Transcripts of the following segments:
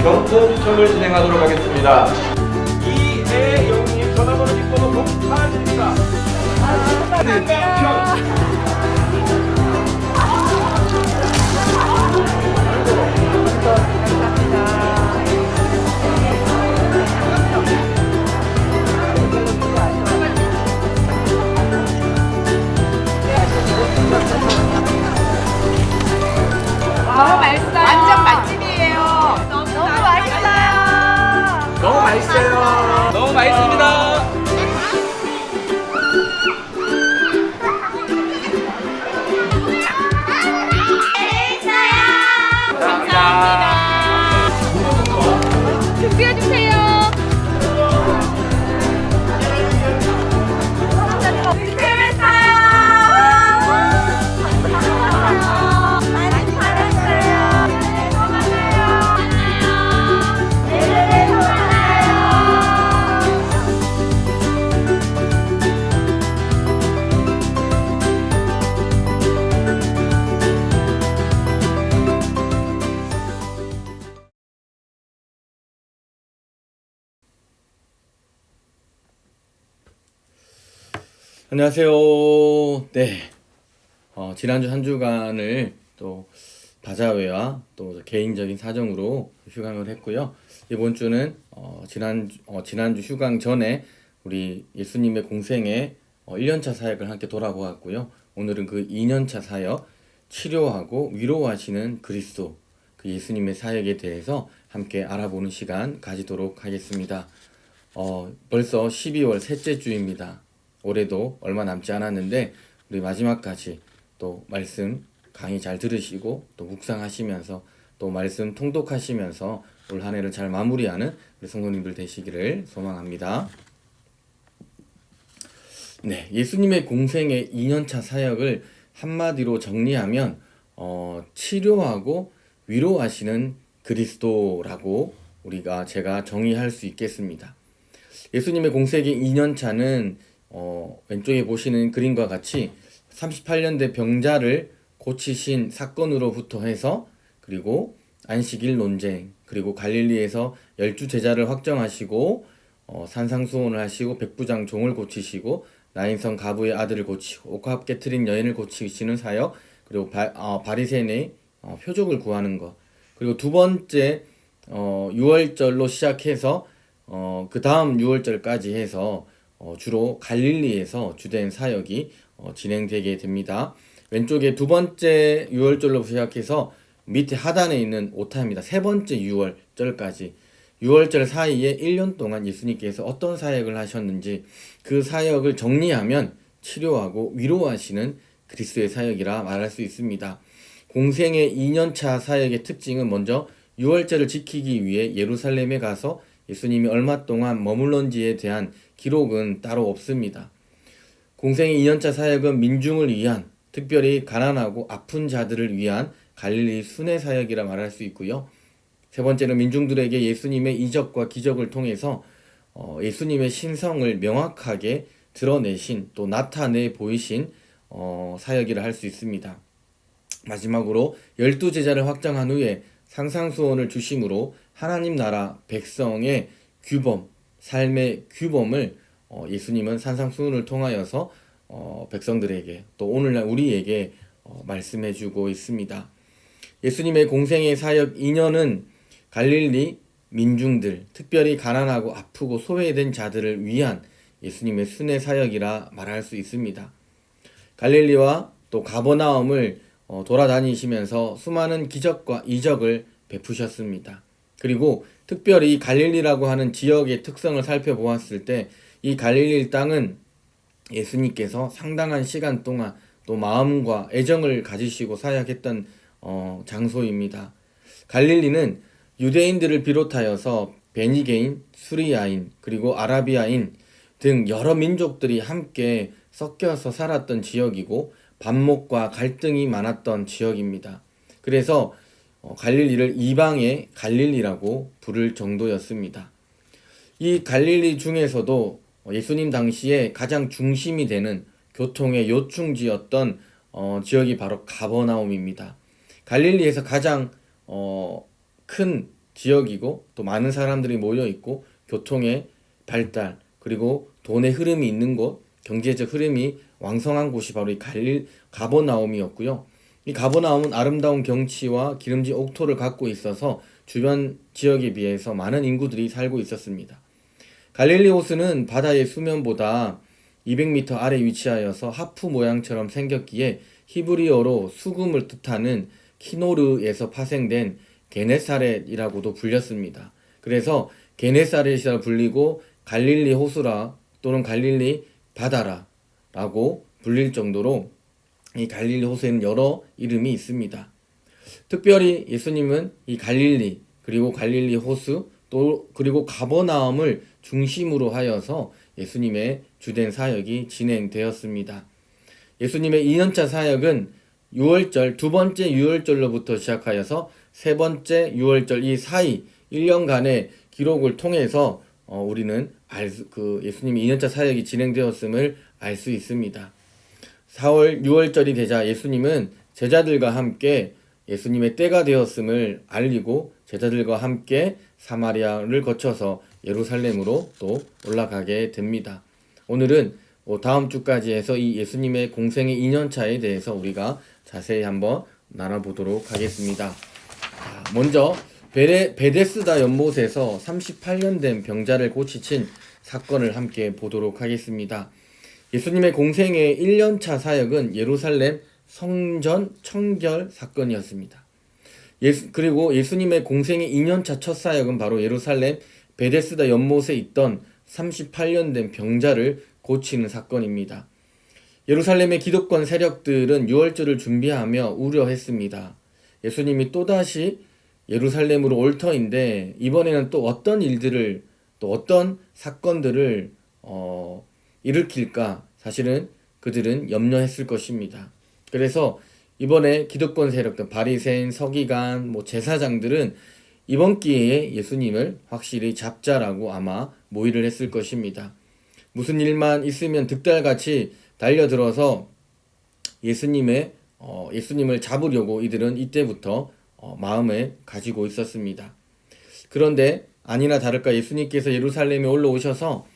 경품 추첨을 진행하도록 하겠습니다. 이혜영님 전화번호 뒷번호 08입니다. 너무 맛있어요. 완전 맛집이에요. 너무 맛있어요. 너무 맛있어요. 너무 맛있습니다. 준비해주세요. 안녕하세요. 네. 지난주 한 주간을 또 바자회와 또 개인적인 사정으로 휴강을 했고요. 이번 주는 지난주 휴강 전에 우리 예수님의 공생의 1년차 사역을 함께 돌아보았고요. 오늘은 그 2년차 사역, 치료하고 위로하시는 그리스도, 그 예수님의 사역에 대해서 함께 알아보는 시간 가지도록 하겠습니다. 벌써 12월 셋째 주입니다. 올해도 얼마 남지 않았는데 우리 마지막까지 또 말씀 강의 잘 들으시고 또 묵상하시면서 또 말씀 통독하시면서 올 한 해를 잘 마무리하는 우리 성도님들 되시기를 소망합니다. 네, 예수님의 공생의 2년차 사역을 한마디로 정리하면 치료하고 위로하시는 그리스도라고 제가 정의할 수 있겠습니다. 예수님의 공생의 2년차는 왼쪽에 보시는 그림과 같이 38년대 병자를 고치신 사건으로부터 해서 그리고 안식일 논쟁, 그리고 갈릴리에서 12 제자를 확정하시고 산상수훈을 하시고 백부장 종을 고치시고 나인성 가부의 아들을 고치고 옥합 깨트린 여인을 고치시는 사역, 그리고 바리새인의 표적을 구하는 것, 그리고 두 번째 6월절로 시작해서 그 다음 6월절까지 해서 주로 갈릴리에서 주된 사역이 진행되게 됩니다. 왼쪽에 두 번째 6월절로 시작해서 밑에 하단에 있는 오타입니다. 세 번째 6월절까지 6월절 사이에 1년 동안 예수님께서 어떤 사역을 하셨는지 그 사역을 정리하면 치료하고 위로하시는 그리스도의 사역이라 말할 수 있습니다. 공생의 2년차 사역의 특징은 먼저 6월절을 지키기 위해 예루살렘에 가서 예수님이 얼마 동안 머물렀는지에 대한 기록은 따로 없습니다. 공생의 2년차 사역은 민중을 위한, 특별히 가난하고 아픈 자들을 위한 갈릴리 순회 사역이라 말할 수 있고요. 세 번째는 민중들에게 예수님의 이적과 기적을 통해서 예수님의 신성을 명확하게 드러내신, 또 나타내 보이신 사역이라 할 수 있습니다. 마지막으로 12 제자를 확정한 후에 상상수원을 중심으로 하나님 나라 백성의 규범, 삶의 규범을 예수님은 산상수훈을 통하여서 백성들에게 또 오늘날 우리에게 말씀해주고 있습니다. 예수님의 공생의 사역 2년은 갈릴리 민중들, 특별히 가난하고 아프고 소외된 자들을 위한 예수님의 순회 사역이라 말할 수 있습니다. 갈릴리와 또 가버나움을 돌아다니시면서 수많은 기적과 이적을 베푸셨습니다. 그리고 특별히 갈릴리라고 하는 지역의 특성을 살펴보았을 때 이 갈릴리 땅은 예수님께서 상당한 시간 동안 또 마음과 애정을 가지시고 사역했던 장소입니다. 갈릴리는 유대인들을 비롯하여서 베니게인, 수리아인, 그리고 아라비아인 등 여러 민족들이 함께 섞여서 살았던 지역이고 반목과 갈등이 많았던 지역입니다. 그래서 갈릴리를 이방의 갈릴리라고 부를 정도였습니다. 이 갈릴리 중에서도 예수님 당시에 가장 중심이 되는 교통의 요충지였던 지역이 바로 가버나움입니다. 갈릴리에서 가장 큰 지역이고 또 많은 사람들이 모여 있고 교통의 발달 그리고 돈의 흐름이 있는 곳, 경제적 흐름이 왕성한 곳이 바로 이 가버나움이었고요. 이 가버나움은 아름다운 경치와 기름진 옥토를 갖고 있어서 주변 지역에 비해서 많은 인구들이 살고 있었습니다. 갈릴리 호수는 바다의 수면보다 200m 아래 위치하여서 하프 모양처럼 생겼기에 히브리어로 수금을 뜻하는 키노르에서 파생된 게네사렛이라고도 불렸습니다. 그래서 게네사렛이라 불리고 갈릴리 호수라 또는 갈릴리 바다라고 불릴 정도로 이 갈릴리 호수에는 여러 이름이 있습니다. 특별히 예수님은 이 갈릴리 그리고 갈릴리 호수 또 그리고 가버나움을 중심으로 하여서 예수님의 주된 사역이 진행되었습니다. 예수님의 2년차 사역은 유월절, 두 번째 유월절로부터 시작하여서 세 번째 유월절 이 사이 1년간의 기록을 통해서 우리는 예수님의 2년차 사역이 진행되었음을 알 수 있습니다. 4월 6월절이 되자 예수님은 제자들과 함께 예수님의 때가 되었음을 알리고 제자들과 함께 사마리아를 거쳐서 예루살렘으로 또 올라가게 됩니다. 오늘은 다음 주까지 해서 이 예수님의 공생의 2년차에 대해서 우리가 자세히 한번 나눠보도록 하겠습니다. 먼저 베데스다 연못에서 38년 된 병자를 고치신 사건을 함께 보도록 하겠습니다. 예수님의 공생의 1년차 사역은 예루살렘 성전 청결 사건이었습니다. 그리고 예수님의 공생의 2년차 첫 사역은 바로 예루살렘 베데스다 연못에 있던 38년 된 병자를 고치는 사건입니다. 예루살렘의 기득권 세력들은 유월절을 준비하며 우려했습니다. 예수님이 또다시 예루살렘으로 올 터인데 이번에는 또 어떤 일들을 또 어떤 사건들을 일으킬까 사실은 그들은 염려했을 것입니다. 그래서 이번에 기득권 세력들 바리새인, 서기관, 제사장들은 이번 기회에 예수님을 확실히 잡자라고 아마 모의를 했을 것입니다. 무슨 일만 있으면 득달같이 달려들어서 예수님을 잡으려고 이들은 이때부터 마음에 가지고 있었습니다. 그런데 아니나 다를까 예수님께서 예루살렘에 올라오셔서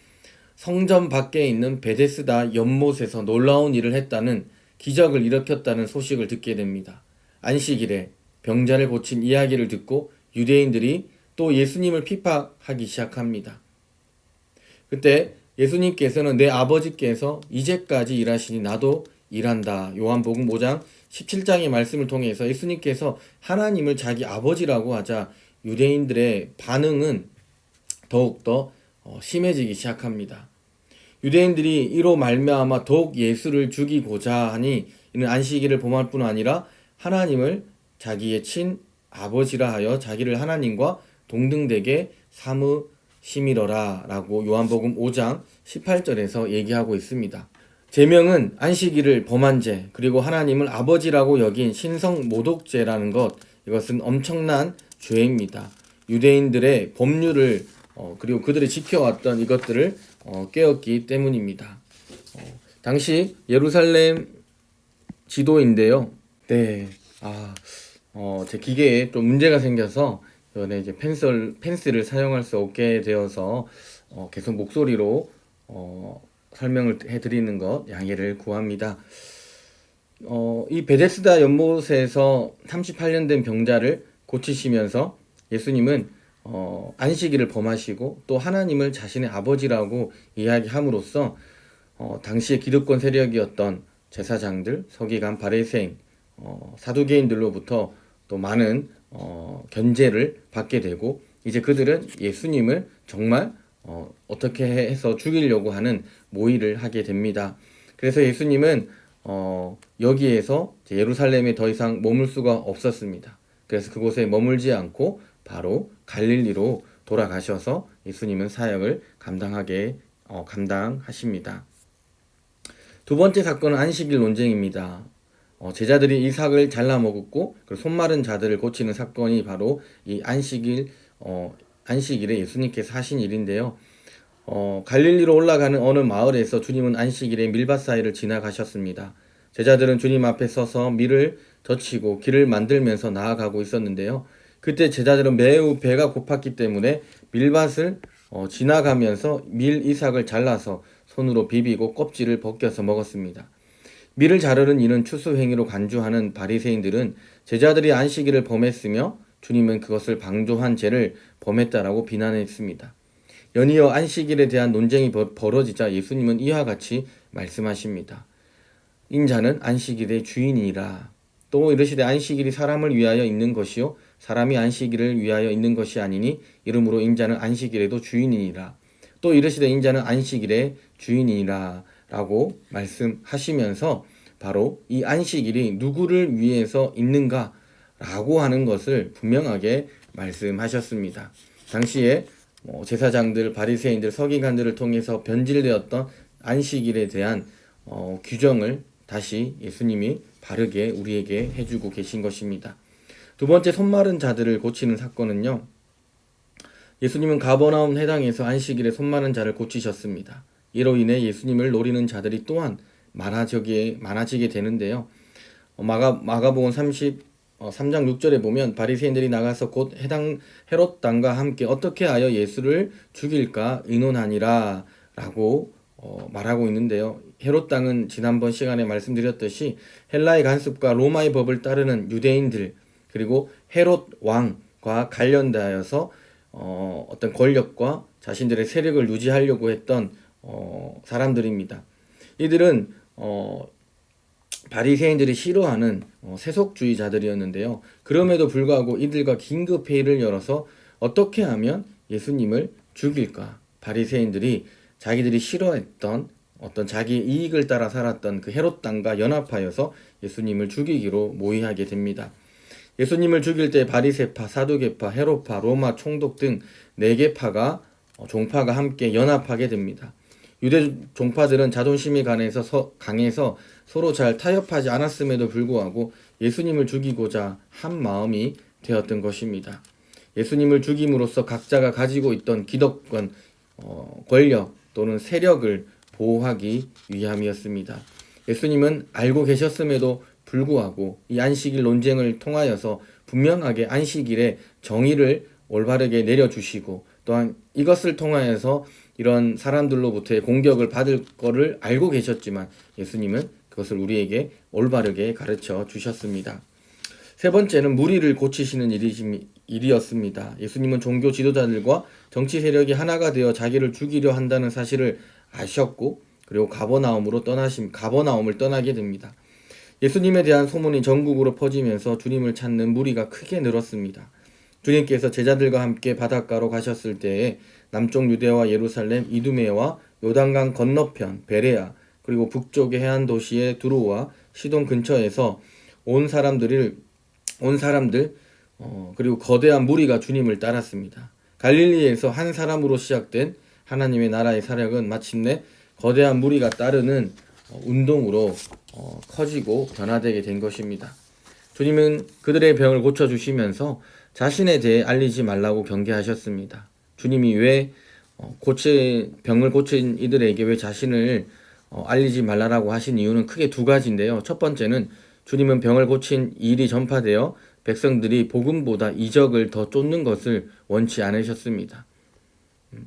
성전 밖에 있는 베데스다 연못에서 놀라운 일을 했다는 기적을 일으켰다는 소식을 듣게 됩니다. 안식일에 병자를 고친 이야기를 듣고 유대인들이 또 예수님을 핍박하기 시작합니다. 그때 예수님께서는 내 아버지께서 이제까지 일하시니 나도 일한다. 요한복음 5장 17장의 말씀을 통해서 예수님께서 하나님을 자기 아버지라고 하자 유대인들의 반응은 더욱더 심해지기 시작합니다. 유대인들이 이로 말미암아 더욱 예수를 죽이고자 하니 이는 안식일을 범할 뿐 아니라 하나님을 자기의 친아버지라 하여 자기를 하나님과 동등되게 삼으심이러라 라고 요한복음 5장 18절에서 얘기하고 있습니다. 제명은 안식일을 범한 죄 그리고 하나님을 아버지라고 여긴 신성 모독죄라는 것, 이것은 엄청난 죄입니다. 유대인들의 법률을 그리고 그들이 지켜왔던 이것들을 깨었기 때문입니다. 당시 예루살렘 지도인데요. 네, 제 기계에 좀 문제가 생겨서 이번에 이제 펜슬을 사용할 수 없게 되어서 계속 목소리로 설명을 해드리는 것 양해를 구합니다. 이 베데스다 연못에서 38년 된 병자를 고치시면서 예수님은 안식일을 범하시고 또 하나님을 자신의 아버지라고 이야기함으로써 당시의 기득권 세력이었던 제사장들, 서기관, 바리새인, 사두개인들로부터 또 많은 견제를 받게 되고 이제 그들은 예수님을 정말 어떻게 해서 죽이려고 하는 모의를 하게 됩니다. 그래서 예수님은 여기에서 예루살렘에 더 이상 머물 수가 없었습니다. 그래서 그곳에 머물지 않고 바로 갈릴리로 돌아가셔서 예수님은 사역을 감당하십니다. 두 번째 사건은 안식일 논쟁입니다. 제자들이 이삭을 잘라 먹었고 손 마른 자들을 고치는 사건이 바로 이 안식일에 예수님께서 하신 일인데요. 갈릴리로 올라가는 어느 마을에서 주님은 안식일에 밀밭 사이를 지나가셨습니다. 제자들은 주님 앞에 서서 밀을 젖히고 길을 만들면서 나아가고 있었는데요. 그때 제자들은 매우 배가 고팠기 때문에 밀밭을 지나가면서 밀 이삭을 잘라서 손으로 비비고 껍질을 벗겨서 먹었습니다. 밀을 자르는 이는 추수 행위로 간주하는 바리새인들은 제자들이 안식일을 범했으며 주님은 그것을 방조한 죄를 범했다라고 비난했습니다. 연이어 안식일에 대한 논쟁이 벌어지자 예수님은 이와 같이 말씀하십니다. 인자는 안식일의 주인이라. 또 이르시되 안식일이 사람을 위하여 있는 것이요 사람이 안식일을 위하여 있는 것이 아니니 이러므로 인자는 안식일에도 주인이니라. 또 이르시되 인자는 안식일의 주인이니라 라고 말씀하시면서 바로 이 안식일이 누구를 위해서 있는가 라고 하는 것을 분명하게 말씀하셨습니다. 당시에 제사장들, 바리새인들, 서기관들을 통해서 변질되었던 안식일에 대한 규정을 다시 예수님이 바르게 우리에게 해주고 계신 것입니다. 두 번째, 손 마른 자들을 고치는 사건은요. 예수님은 가버나움 회당에서 안식일에 손 마른 자를 고치셨습니다. 이로 인해 예수님을 노리는 자들이 또한 많아지게 되는데요. 마가복음 3장 6절에 보면 바리새인들이 나가서 곧 해당 헤롯 당과 함께 어떻게 하여 예수를 죽일까 의논하니라 라고 말하고 있는데요. 헤롯 당은 지난번 시간에 말씀드렸듯이 헬라의 관습과 로마의 법을 따르는 유대인들, 그리고 헤롯 왕과 관련되어서 어떤 권력과 자신들의 세력을 유지하려고 했던 사람들입니다. 이들은 바리새인들이 싫어하는 세속주의자들이었는데요. 그럼에도 불구하고 이들과 긴급 회의를 열어서 어떻게 하면 예수님을 죽일까? 바리새인들이 자기들이 싫어했던 어떤 자기의 이익을 따라 살았던 그 헤롯 당과 연합하여서 예수님을 죽이기로 모의하게 됩니다. 예수님을 죽일 때 바리새파, 사두개파, 헤롯파, 로마 총독 등 4개파가 종파가 함께 연합하게 됩니다. 유대 종파들은 자존심이 강해서 서로 잘 타협하지 않았음에도 불구하고 예수님을 죽이고자 한 마음이 되었던 것입니다. 예수님을 죽임으로써 각자가 가지고 있던 기득권, 권력 또는 세력을 보호하기 위함이었습니다. 예수님은 알고 계셨음에도 불구하고 이 안식일 논쟁을 통하여서 분명하게 안식일의 정의를 올바르게 내려주시고 또한 이것을 통하여서 이런 사람들로부터의 공격을 받을 거를 알고 계셨지만 예수님은 그것을 우리에게 올바르게 가르쳐 주셨습니다. 세 번째는 무리를 고치시는 일이었습니다. 예수님은 종교 지도자들과 정치 세력이 하나가 되어 자기를 죽이려 한다는 사실을 아셨고 그리고 가버나움을 떠나게 됩니다. 예수님에 대한 소문이 전국으로 퍼지면서 주님을 찾는 무리가 크게 늘었습니다. 주님께서 제자들과 함께 바닷가로 가셨을 때에 남쪽 유대와 예루살렘, 이두메와 요단강 건너편 베레아 그리고 북쪽의 해안 도시에 두로와 시돈 근처에서 온 사람들 그리고 거대한 무리가 주님을 따랐습니다. 갈릴리에서 한 사람으로 시작된 하나님의 나라의 사역은 마침내 거대한 무리가 따르는 운동으로 커지고 변화되게 된 것입니다. 주님은 그들의 병을 고쳐주시면서 자신에 대해 알리지 말라고 경계하셨습니다. 주님이 왜 병을 고친 이들에게 왜 자신을 알리지 말라고 하신 이유는 크게 두 가지인데요. 첫 번째는 주님은 병을 고친 일이 전파되어 백성들이 복음보다 이적을 더 쫓는 것을 원치 않으셨습니다.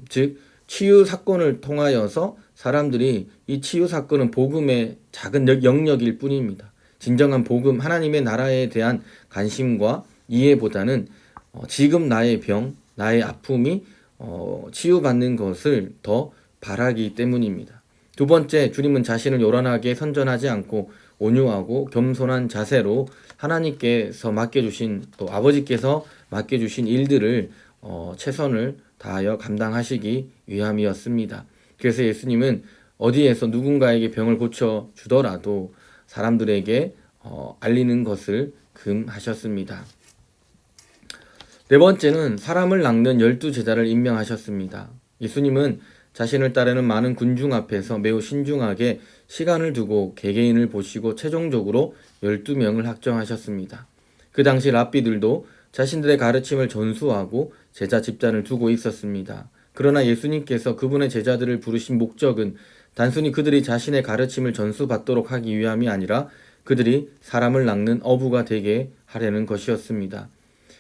즉 치유 사건을 통하여서 사람들이 이 치유 사건은 복음의 작은 영역일 뿐입니다. 진정한 복음, 하나님의 나라에 대한 관심과 이해보다는 지금 나의 병, 나의 아픔이 치유받는 것을 더 바라기 때문입니다. 두 번째, 주님은 자신을 요란하게 선전하지 않고 온유하고 겸손한 자세로 하나님께서 맡겨주신 또 아버지께서 맡겨주신 일들을 최선을 다하여 감당하시기 위함이었습니다. 그래서 예수님은 어디에서 누군가에게 병을 고쳐 주더라도 사람들에게 알리는 것을 금하셨습니다. 네 번째는 사람을 낚는 12제자를 임명하셨습니다. 예수님은 자신을 따르는 많은 군중 앞에서 매우 신중하게 시간을 두고 개개인을 보시고 최종적으로 12명을 확정하셨습니다. 그 당시 랍비들도 자신들의 가르침을 전수하고 제자 집단을 두고 있었습니다. 그러나 예수님께서 그분의 제자들을 부르신 목적은 단순히 그들이 자신의 가르침을 전수받도록 하기 위함이 아니라 그들이 사람을 낚는 어부가 되게 하려는 것이었습니다.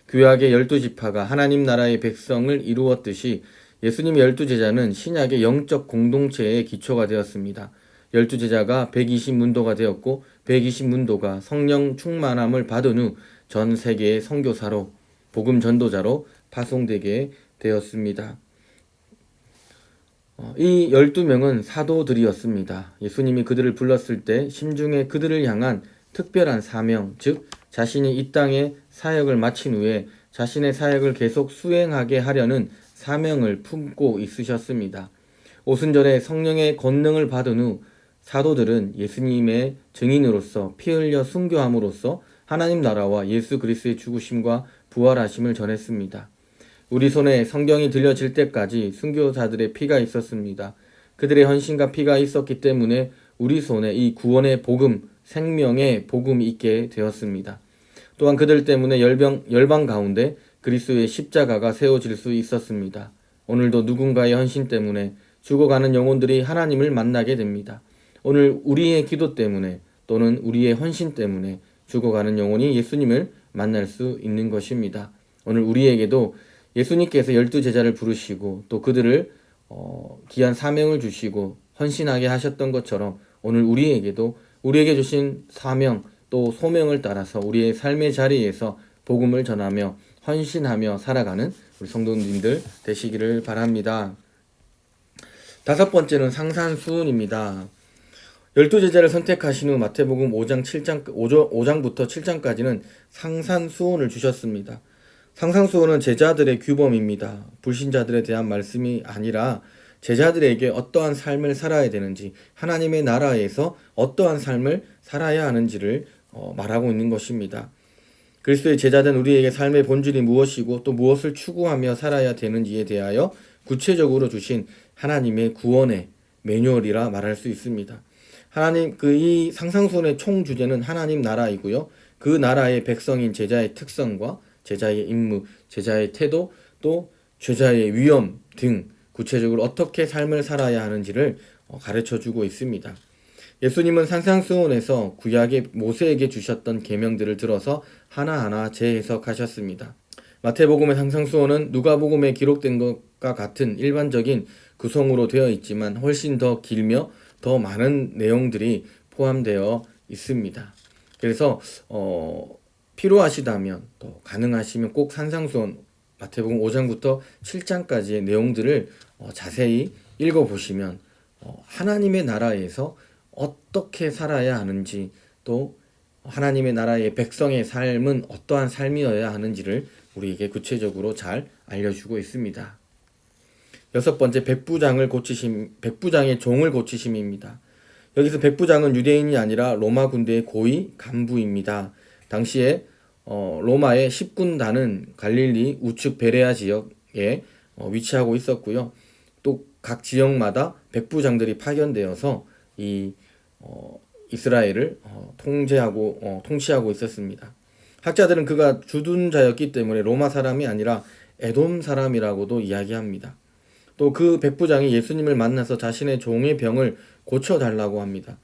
구약의 12지파가 하나님 나라의 백성을 이루었듯이 예수님의 12제자는 신약의 영적 공동체의 기초가 되었습니다. 12제자가 120문도가 되었고 120문도가 성령 충만함을 받은 후 전 세계의 선교사로 복음 전도자로 파송되게 되었습니다. 이 12명은 사도들이었습니다. 예수님이 그들을 불렀을 때 심중에 그들을 향한 특별한 사명, 즉 자신이 이 땅에 사역을 마친 후에 자신의 사역을 계속 수행하게 하려는 사명을 품고 있으셨습니다. 오순절에 성령의 권능을 받은 후 사도들은 예수님의 증인으로서 피 흘려 순교함으로써 하나님 나라와 예수 그리스도의 죽으심과 부활하심을 전했습니다. 우리 손에 성경이 들려질 때까지 순교자들의 피가 있었습니다. 그들의 헌신과 피가 있었기 때문에 우리 손에 이 구원의 복음, 생명의 복음이 있게 되었습니다. 또한 그들 때문에 열방 가운데 그리스도의 십자가가 세워질 수 있었습니다. 오늘도 누군가의 헌신 때문에 죽어가는 영혼들이 하나님을 만나게 됩니다. 오늘 우리의 기도 때문에 또는 우리의 헌신 때문에 죽어가는 영혼이 예수님을 만날 수 있는 것입니다. 오늘 우리에게도 예수님께서 12제자를 부르시고 또 그들을 귀한 사명을 주시고 헌신하게 하셨던 것처럼 오늘 우리에게도 우리에게 주신 사명 또 소명을 따라서 우리의 삶의 자리에서 복음을 전하며 헌신하며 살아가는 우리 성도님들 되시기를 바랍니다. 다섯 번째는 상산수훈입니다. 12제자를 선택하신 후 마태복음 5장부터 7장까지는 상산수훈을 주셨습니다. 상산수훈은 제자들의 규범입니다. 불신자들에 대한 말씀이 아니라 제자들에게 어떠한 삶을 살아야 되는지, 하나님의 나라에서 어떠한 삶을 살아야 하는지를 말하고 있는 것입니다. 그리스도의 제자된 우리에게 삶의 본질이 무엇이고 또 무엇을 추구하며 살아야 되는지에 대하여 구체적으로 주신 하나님의 구원의 매뉴얼이라 말할 수 있습니다. 이 상상수훈의 총 주제는 하나님 나라이고요. 그 나라의 백성인 제자의 특성과 제자의 임무, 제자의 태도, 또 제자의 위험 등 구체적으로 어떻게 삶을 살아야 하는지를 가르쳐주고 있습니다. 예수님은 상상수훈에서 구약의 모세에게 주셨던 계명들을 들어서 하나하나 재해석하셨습니다. 마태복음의 상상수훈은 누가복음에 기록된 것과 같은 일반적인 구성으로 되어 있지만 훨씬 더 길며 더 많은 내용들이 포함되어 있습니다. 그래서 필요하시다면 또 가능하시면 꼭 상상수훈 마태복음 5장부터 7장까지의 내용들을 자세히 읽어보시면 하나님의 나라에서 어떻게 살아야 하는지 또 하나님의 나라의 백성의 삶은 어떠한 삶이어야 하는지를 우리에게 구체적으로 잘 알려주고 있습니다. 여섯 번째, 백부장의 종을 고치심입니다. 여기서 백부장은 유대인이 아니라 로마 군대의 고위 간부입니다. 당시에 로마의 10군단은 갈릴리 우측 베레아 지역에 위치하고 있었고요. 또 각 지역마다 백부장들이 파견되어서 이스라엘을 통치하고 있었습니다. 학자들은 그가 주둔자였기 때문에 로마 사람이 아니라 에돔 사람이라고도 이야기합니다. 또 그 백부장이 예수님을 만나서 자신의 종의 병을 고쳐달라고 합니다.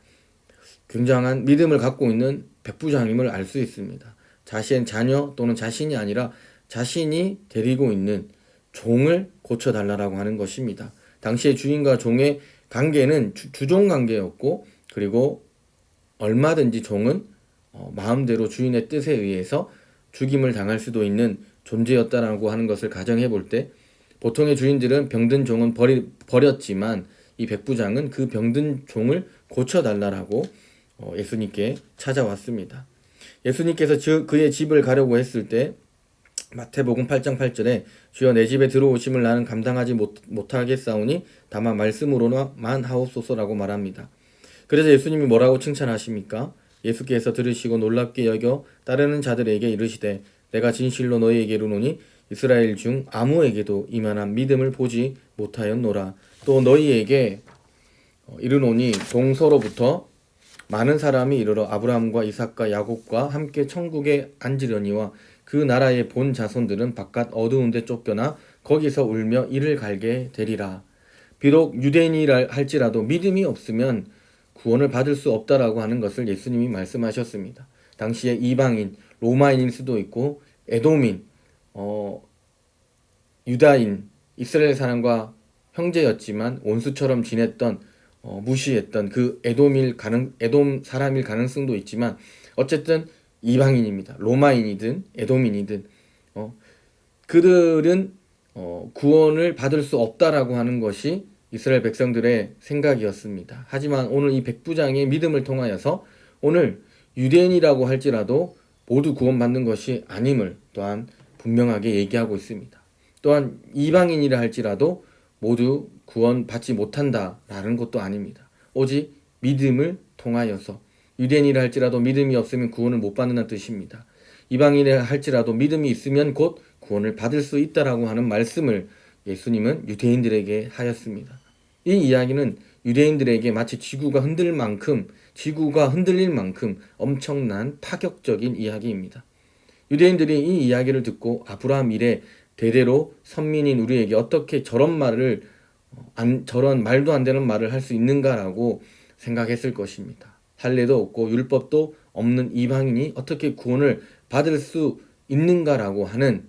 굉장한 믿음을 갖고 있는 백부장임을 알 수 있습니다. 자신의 자녀 또는 자신이 아니라 자신이 데리고 있는 종을 고쳐달라고 하는 것입니다. 당시의 주인과 종의 관계는 주종 관계였고 그리고 얼마든지 종은 마음대로 주인의 뜻에 의해서 죽임을 당할 수도 있는 존재였다라고 하는 것을 가정해 볼 때 보통의 주인들은 병든 종은 버렸지만 이 백부장은 그 병든 종을 고쳐달라고 예수님께 찾아왔습니다. 예수님께서 그의 집을 가려고 했을 때 마태복음 8장 8절에 주여 내 집에 들어오심을 나는 감당하지 못하겠사오니 다만 말씀으로만 하옵소서라고 말합니다. 그래서 예수님이 뭐라고 칭찬하십니까? 예수께서 들으시고 놀랍게 여겨 따르는 자들에게 이르시되 내가 진실로 너희에게 이르노니 이스라엘 중 아무에게도 이만한 믿음을 보지 못하였노라. 또 너희에게 이르노니 동서로부터 많은 사람이 이르러 아브라함과 이삭과 야곱과 함께 천국에 앉으려니와 그 나라의 본 자손들은 바깥 어두운 데 쫓겨나 거기서 울며 이를 갈게 되리라. 비록 유대인이라 할지라도 믿음이 없으면 구원을 받을 수 없다라고 하는 것을 예수님이 말씀하셨습니다. 당시에 이방인, 로마인일 수도 있고 에돔인, 유다인 이스라엘 사람과 형제였지만 원수처럼 지냈던 무시했던 그 에돔 사람일 가능성도 있지만 어쨌든 이방인입니다. 로마인이든 에돔인이든 그들은 구원을 받을 수 없다라고 하는 것이 이스라엘 백성들의 생각이었습니다. 하지만 오늘 이 백부장의 믿음을 통하여서 오늘 유대인이라고 할지라도 모두 구원받는 것이 아님을 또한 분명하게 얘기하고 있습니다. 또한 이방인이라 할지라도 모두 구원받지 못한다라는 것도 아닙니다. 오직 믿음을 통하여서 유대인이라 할지라도 믿음이 없으면 구원을 못 받는다는 뜻입니다. 이방인이라 할지라도 믿음이 있으면 곧 구원을 받을 수 있다라고 하는 말씀을 예수님은 유대인들에게 하였습니다. 이 이야기는 유대인들에게 마치 지구가 흔들릴 만큼 엄청난 파격적인 이야기입니다. 유대인들이 이 이야기를 듣고 아브라함 이래 대대로 선민인 우리에게 어떻게 저런 말도 안 되는 말을 할 수 있는가라고 생각했을 것입니다. 할례도 없고 율법도 없는 이방인이 어떻게 구원을 받을 수 있는가라고 하는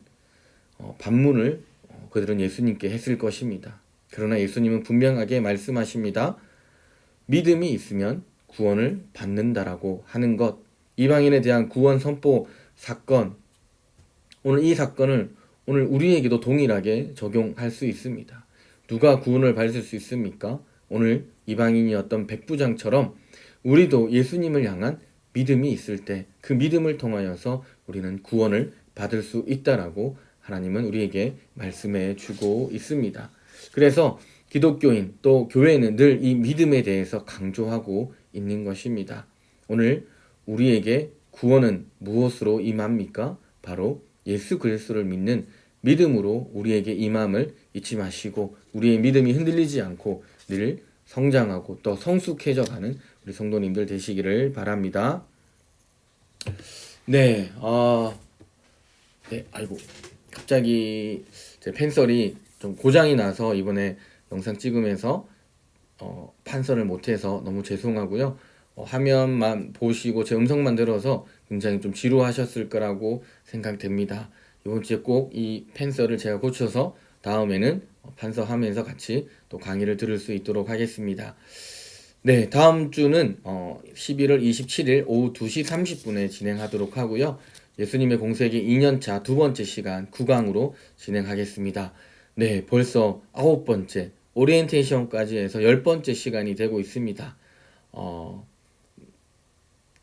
반문을 그들은 예수님께 했을 것입니다. 그러나 예수님은 분명하게 말씀하십니다. 믿음이 있으면 구원을 받는다라고 하는 것. 이방인에 대한 구원 선포 사건, 오늘 이 사건을 오늘 우리에게도 동일하게 적용할 수 있습니다. 누가 구원을 받을 수 있습니까? 오늘 이방인이었던 백부장처럼 우리도 예수님을 향한 믿음이 있을 때 그 믿음을 통하여서 우리는 구원을 받을 수 있다라고 하나님은 우리에게 말씀해 주고 있습니다. 그래서 기독교인 또 교회는 늘 이 믿음에 대해서 강조하고 있는 것입니다. 오늘 우리에게 구원은 무엇으로 임합니까? 바로 예수 그리스도를 믿는 믿음으로 우리에게 임함을 잊지 마시고 우리의 믿음이 흔들리지 않고 늘 성장하고 또 성숙해져 가는 우리 성도님들 되시기를 바랍니다. 아이고 갑자기 제 펜설이 좀 고장이 나서 이번에 영상 찍으면서 판서를 못해서 너무 죄송하고요. 화면만 보시고 제 음성만 들어서 굉장히 좀 지루하셨을 거라고 생각됩니다. 이번 주에 꼭 이 펜서를 제가 고쳐서 다음에는 판서하면서 같이 또 강의를 들을 수 있도록 하겠습니다. 네, 다음 주는 11월 27일 오후 2시 30분에 진행하도록 하고요. 예수님의 공생의 2년차 두 번째 시간 9강으로 진행하겠습니다. 네, 벌써 9번째 오리엔테이션까지 해서 10번째 시간이 되고 있습니다.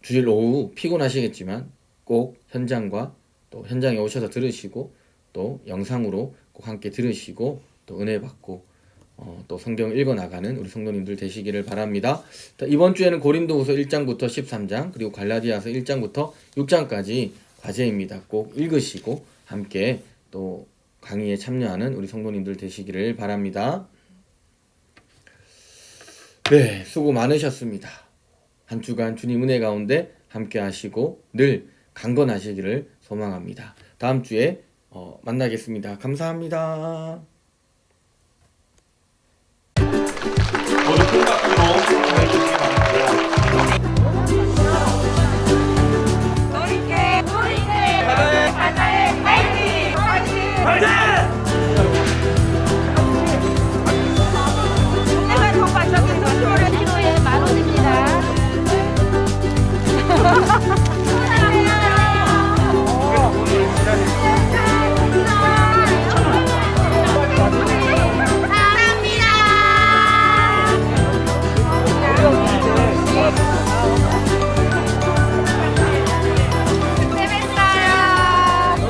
주일 오후 피곤하시겠지만 꼭 현장과 또 현장에 오셔서 들으시고 또 영상으로 꼭 함께 들으시고 또 은혜 받고 또 성경을 읽어나가는 우리 성도님들 되시기를 바랍니다. 이번 주에는 고린도후서 1장부터 13장 그리고 갈라디아서 1장부터 6장까지 과제입니다. 꼭 읽으시고 함께 또 강의에 참여하는 우리 성도님들 되시기를 바랍니다. 네, 수고 많으셨습니다. 한 주간 주님 은혜 가운데 함께 하시고 늘 강건하시기를 소망합니다. 다음 주에 만나겠습니다. 감사합니다. 모두 큰 박수로 함께 해주시기 바랍니다. 바다에 파이팅! 국내외 통과적인 도시를 키로에 10,000원입니다.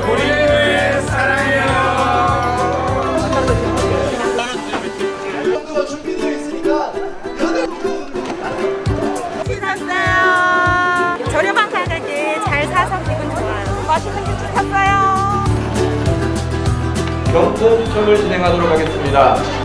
우리의 사랑이요. 정도가 준비되어 있으니까 샀어요. 저렴한 가격에 잘 사서 기분 좋아요. 맛있는 김치 샀어요. 경품 추첨을 진행하도록 하겠습니다.